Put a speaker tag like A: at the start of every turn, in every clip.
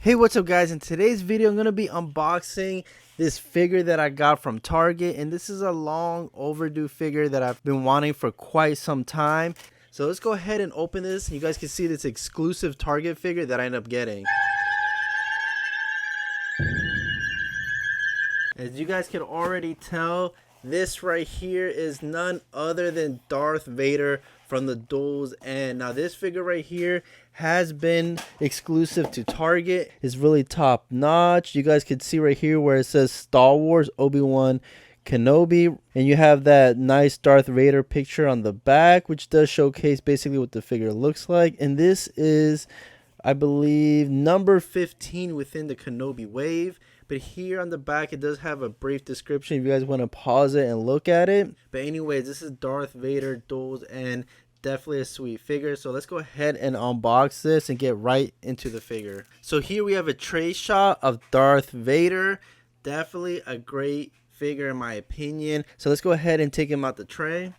A: Hey, what's up guys? In today's video I'm going to be unboxing this figure that I got from Target, and this is a long overdue figure that I've been wanting for quite some time. So let's go ahead and open this and you guys can see this exclusive Target figure that I ended up getting. As you guys can already tell, this right here is none other than Darth Vader from the Duel's End. Now this figure right here has been exclusive to Target. It's really top notch. You guys can see right here where it says Star Wars Obi-Wan Kenobi, and you have that nice Darth Vader picture on the back, which does showcase basically what the figure looks like. And this is, I believe, number 15 within the Kenobi wave. But here on the back, it does have a brief description if you guys want to pause it and look at it. But anyways, this is Darth Vader Duels, and definitely a sweet figure. So let's go ahead and unbox this and get right into the figure. So here we have a tray shot of Darth Vader. Definitely a great figure in my opinion. So let's go ahead and take him out the tray.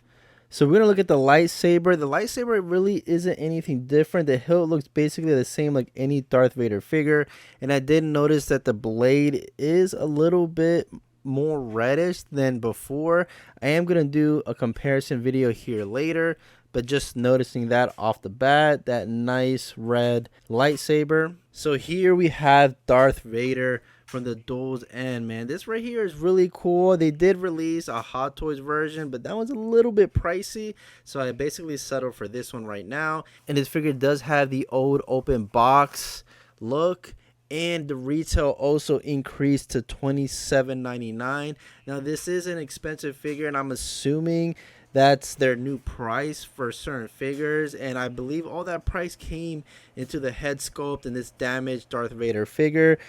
A: So we're going to look at the lightsaber. The lightsaber really isn't anything different. The hilt looks basically the same like any Darth Vader figure. And I did notice that the blade is a little bit more reddish than before. I am going to do a comparison video here later. But just noticing that off the bat, that nice red lightsaber. So here we have Darth Vader from the Duel's End, man. This right here is really cool. They did release a Hot Toys version, but that one's a little bit pricey, so I basically settled for this one right now. And this figure does have the old open box look, and the retail also increased to $27.99. Now this is an expensive figure, and I'm assuming that's their new price for certain figures, and I believe all that price came into the head sculpt in this damaged Darth Vader figure.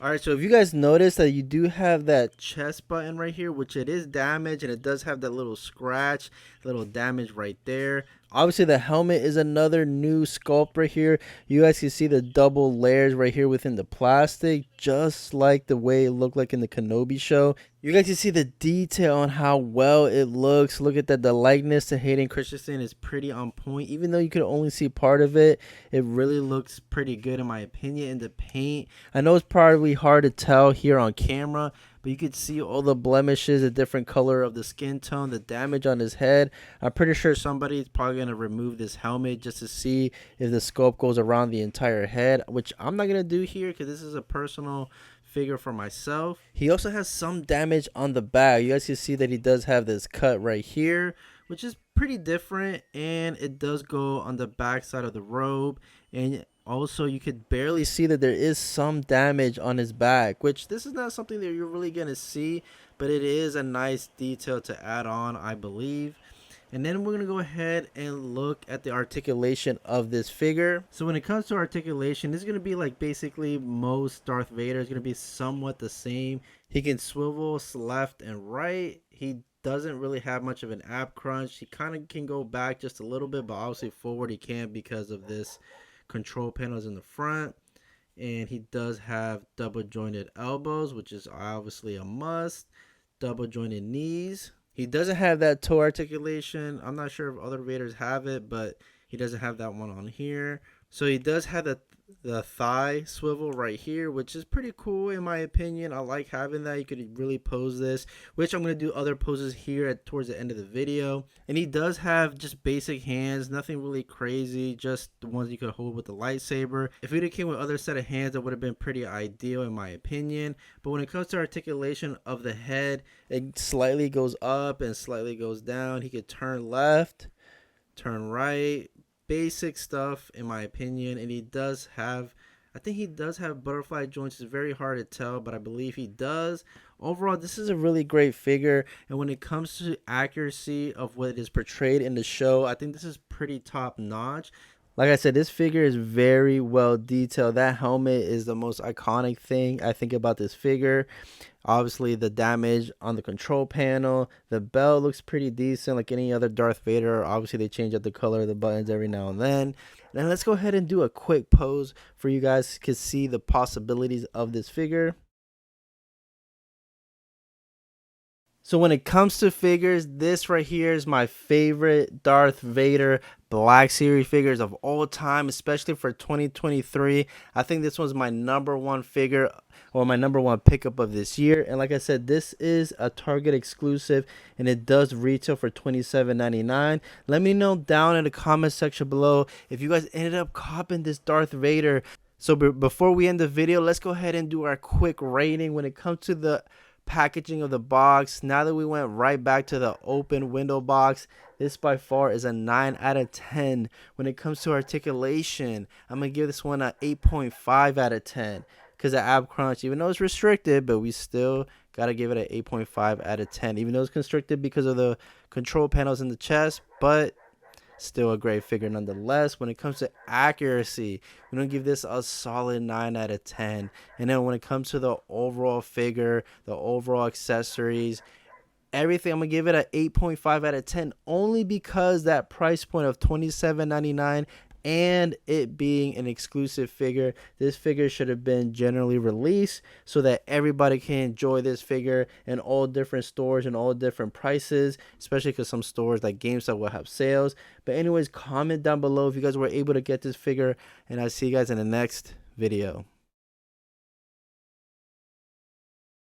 A: Alright, so if you guys notice that you do have that chest button right here, which it is damaged, and it does have that little scratch, little damage right there. Obviously the helmet is another new sculpt right here. You guys can see the double layers right here within the plastic, just like the way it looked like in the Kenobi show. You guys can see the detail on how well it looks. Look at that, the likeness to Hayden Christensen is pretty on point. Even though you could only see part of it, it really looks pretty good in my opinion. In the paint, I know it's probably hard to tell here on camera, but you could see all the blemishes, the different color of the skin tone, the damage on his head. I'm pretty sure somebody's probably going to remove this helmet just to see if the scope goes around the entire head, which I'm not going to do here because this is a personal figure for myself. He also has some damage on the back. You guys can see that he does have this cut right here, which is pretty different, and it does go on the back side of the robe. And also you could barely see that there is some damage on his back, which this is not something that you're really going to see, but it is a nice detail to add on, I believe. And then we're going to go ahead and look at the articulation of this figure. So when it comes to articulation, this is going to be like basically most Darth Vader is going to be somewhat the same. He can swivel left and right. He doesn't really have much of an ab crunch. He kind of can go back just a little bit, but obviously forward he can't because of this control panels in the front. And he does have double jointed elbows, which is obviously a must. Double jointed knees. He doesn't have that toe articulation. I'm not sure if other Vaders have it, but he doesn't have that one on here. So he does have the thigh swivel right here, which is pretty cool in my opinion. I like having that. You could really pose this, which I'm going to do other poses here towards the end of the video. And he does have just basic hands, nothing really crazy, just the ones you could hold with the lightsaber. If it came with other set of hands, that would have been pretty ideal in my opinion. But when it comes to articulation of the head, it slightly goes up and slightly goes down. He could turn left, turn right. Basic stuff in my opinion. And he does have, I think he does have butterfly joints. It's very hard to tell, but I believe he does. Overall, this is a really great figure, and when it comes to accuracy of what is portrayed in the show, I think this is pretty top notch. Like I said, this figure is very well detailed. That helmet is the most iconic thing I think about this figure. Obviously, the damage on the control panel. The belt looks pretty decent like any other Darth Vader. Obviously, they change up the color of the buttons every now and then. Now, let's go ahead and do a quick pose for you guys to see the possibilities of this figure. So when it comes to figures, this right here is my favorite Darth Vader Black Series figures of all time, especially for 2023. I think this one's my #1 figure, or my #1 pickup of this year. And like I said, this is a Target exclusive, and it does retail for $27.99. Let me know down in the comment section below if you guys ended up copping this Darth Vader. So before we end the video, let's go ahead and do our quick rating when it comes to the packaging of the box. Now that we went right back to the open window box, this by far is a 9 out of 10. When it comes to articulation, I'm gonna give this one a 8.5 out of 10 because the ab crunch, even though it's restricted, but we still gotta give it an 8.5 out of 10, even though it's constricted because of the control panels in the chest, but still a great figure nonetheless. When it comes to accuracy, we're going to give this a solid 9 out of 10. And then when it comes to the overall figure, the overall accessories, everything, I'm going to give it an 8.5 out of 10, only because that price point of $27.99 and it being an exclusive figure. This figure should have been generally released so that everybody can enjoy this figure in all different stores and all different prices, especially because some stores like GameStop will have sales. But anyways, comment down below if you guys were able to get this figure, and I'll see you guys in the next video.